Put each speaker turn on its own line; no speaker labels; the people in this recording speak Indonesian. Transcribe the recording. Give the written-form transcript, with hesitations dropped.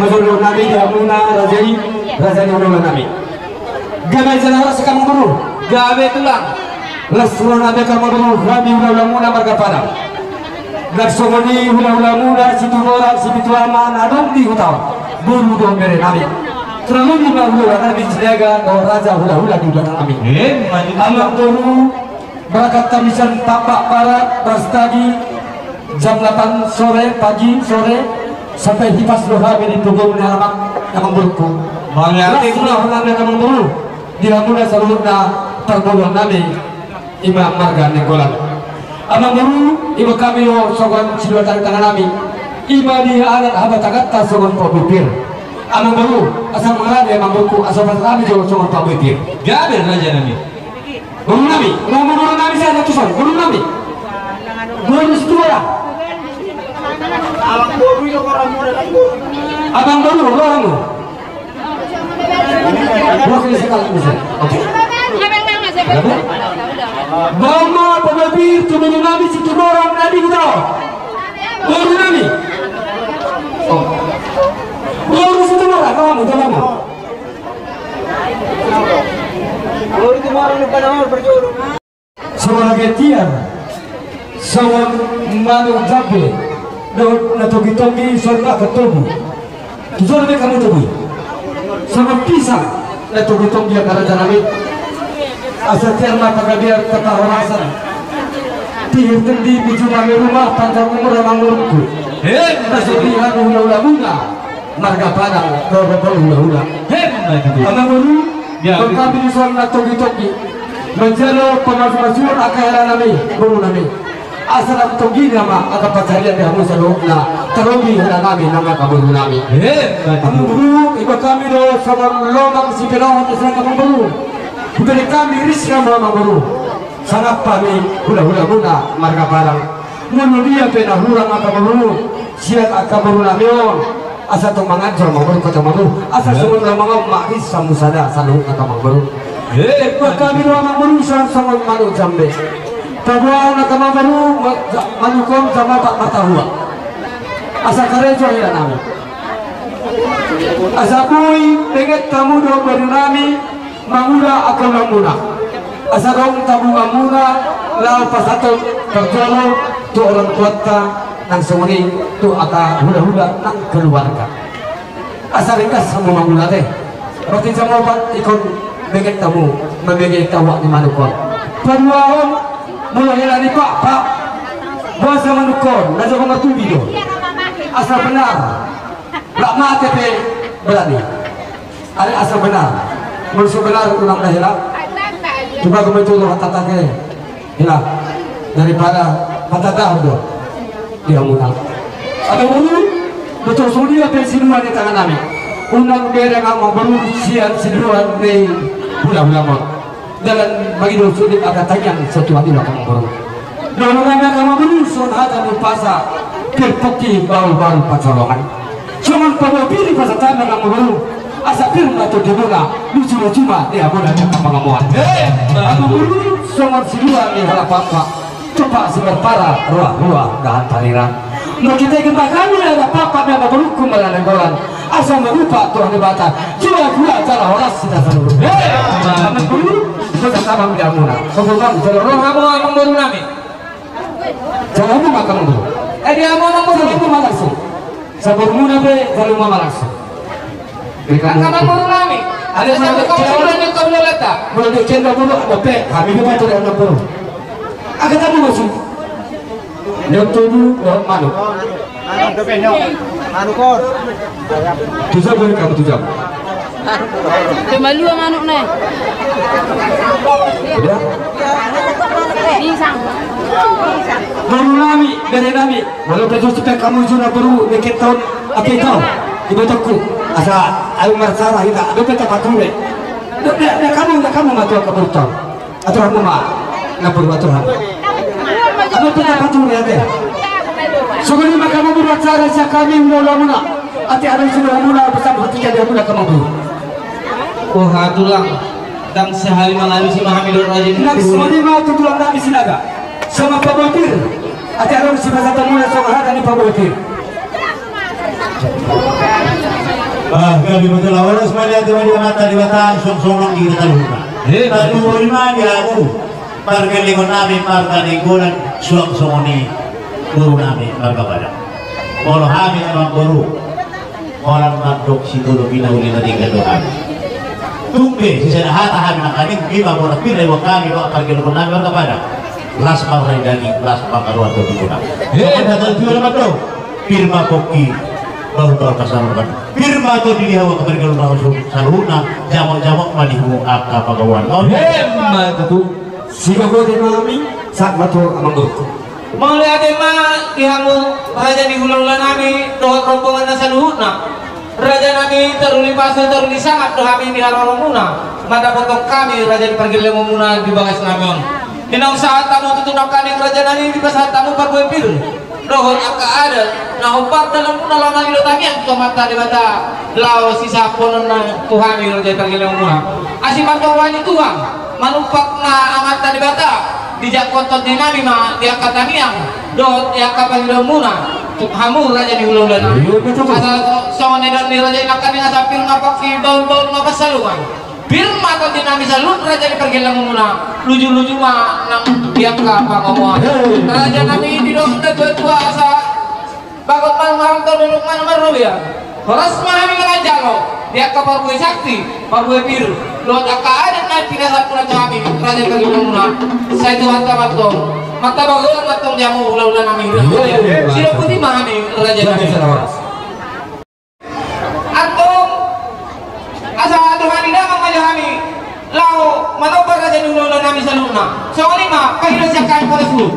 Mazul Nabi dia muna rajai rajai ulama Nabi. Gabe jalan orang sekarang dulu. Gabe tulang. Rasulullah Nabi kamu dulu. Nabi ulama marga padang. Garsomoni ulama muda situ orang situ aman adong di utara. Buru dong dari Nabi. Terlalu di bawah Nabi jaga raja hula di belakang Nabi. Alam dulu. Berangkat tamisan tapak barat berstagi jam 8 sore pagi sore sampai hipas doha di tubuh halaman kamang burukku. Mengerti pula halaman kamang buruk. Dia muda seluruhnya tergolong Nabi Imam Marga Nenggolan. Amang buruk ibu kami yo sogon sidua tangan Nabi. Iba di alat habat kata sogon pabupir. Amang buruk asal mengalah dia amang burukku asal kami jo sogon pabupir. Gaber raja Nabi. Guru Nabi, guru Nabi saya tusan, guru Nabi. Guru setua. Abang guru itu orang muda kan guru. Abang guru orang mu. Boleh sekali bisa. Oke. Bama pemabir tu guru Nabi situ orang Nabi kita. Guru Nabi. Guru situ orang kamu kamu. Sebagai tiar, sawan manu jabe, na togi sorga ketubu. Sorga kamu tubuh. Sama pisang, na togi karena janabi. Asal tiar mata biar kata orasan. Tiar tendi biju kami rumah panjang umur mangurku. Masih lihat hula bunga, marga padang, dorobol hula. Anak guru. Kami disana togi menjalo pemasuk akhiran Nabi guru Nabi asal togi nama akan pacarian dia musa na terogi hana Nabi nama kaburu Nabi kami guru ibu kami do sama lomang si perawat islam kami guru bukan kami riskan lomang guru sangat kami hula guna marga barang menulia pena hurang akan guru siap akan guru Nabi asal tu mengajar mabur kata mabur asal semua lama makis samusada selalu kata mabur kami doa mabur sama manu jambe tabua nak mabur manukom sama tak matahua asal karejo ya nami asal kui dengan tamu doa bernami mangula akan mangula asal kau tamu mangula lau pasato terjalo tu orang kuatnya nang semuni tu aka hula nang keluarga asal ringkas sama mangula teh roti sama obat ikon beget tamu membeget tawak di manukon paduaon mulai lari pak bahasa manukon najo kong atubi do asal benar lak mati pe berani ada asal benar musuh benar ulang dah hilang coba kami tuh hatatake hilang daripada hatadah do dia munang. Ada ulu betul sulia pensiluan di tangan kami. Undang bereng ang berusian siluan di bulan-bulan. Dalam bagi dosa di agak tayang satu hati lah kamu baru. Dalam kami kamu berusun ada mupasa terpeti bau-bau pacolongan. Cuman pada pilih pasal tanah kamu baru. Asa firman atau dimana lucu-lucu mah dia boleh cakap pengamuan. Kamu baru semua siluan di halapan pak. Coba seberpara ruah-ruah dahan paliran. Mau kita gempa kami ada papa yang berhukum melalenggolan. Asal merupa Tuhan dibata. Coba gula cara horas kita seluruh. Kami dulu kita sama menjamuna. Kemudian jalan roh kamu ngomong baru nami. Jangan kamu makan dulu. Dia ngomong baru itu malaksum. Sebelum nabe kalau mau malaksum. Kamu baru nami. Ada satu kamu yang kau letak. Boleh dicendol dulu. Oke, kami juga tidak ada baru. Agak tahu masuk. Yang tujuh manu. Manu kor. Tujuh boleh kamu tujuh.
Kemalu manuk nih.
Sudah.
Pisang.
Baru nami, dari nami. Walau terus kita kamu sudah baru deket tahun apa itu? Ibu takku. Asa ayu marsara kita. Dope tak patung deh. Kamu matu kamu tahu. Atau kamu mah? Ngapur aturan. Apa kita patung ya deh? Sebelum kamu berbicara saya kami mula-mula. Ati ada sudah mula bersama hati dia mula kamu dulu.
Oh hatulang dan sehari malam si Mahamidur Rajin.
Nak semua mau tutulan nabi sinaga. Sama pabotir. Ati ada si bahasa mula sama hati ni pabotir.
Kami betul awalnya semuanya di mata di bataan song-sonong di taluna. Talu lima dia tu. Pergelingon namin marga ni gulan suang-songoni guru namin marga pada. Kalau kami emang guru orang mandok si guru binauli na tinggal doa. Tumbe si sana hata kami nak kami lima bola pilih wakami doa pergelingon namin marga pada. Las marai dani las makaruan tu guna. Ada tu nama tu firma koki. Baru kasalukan firma to dilihawa kebergalan rasul saluna jamok-jamok malihu akka pagawan
Hemat itu. Sika ko din nami sak matur amang guru.
Maulia tema dihamu raja di hula-hula nami doa rombongan na saluhuna. Raja nami teruli pasal teruli sangat doa kami di haroromuna. Mata potong kami raja di pergilan muna di bagas namun. Inang saat tamu tutup kami raja nami di pasal tamu parbuempir. Rohon angka ada, nah obat dalam pun dalam lagi lo tanya untuk mata di mata lau sisa ponon na Tuhan di raja pergilan muna. Asyik mantau wani Tuhan, manufak na amat di mata. Dijak kontot di nabi ma dia kata niang dot ya kapal di muna hamu raja di hulu dan asal soalnya dan di raja nak kami asal pil ngapak si daun-daun ngapak saluan firma atau di nabi salun raja di pergilan muna luju-luju ma nang dia kapal ngomong raja nabi di dong tua asa bagot malam duduk mana ya horas mahami raja lo dia kapal gue sakti pargue biru lo tak ada nanti tidak pernah kami raja pergilan muna saya Tuhan tamatong mata bagus matong jamu ulah-ulah nami siapa putih mahami raja kami atong asa Tuhan tidak mengajar kami lau manobar raja ulah-ulah nami saluna soalnya mah kahirah siakan pada sulu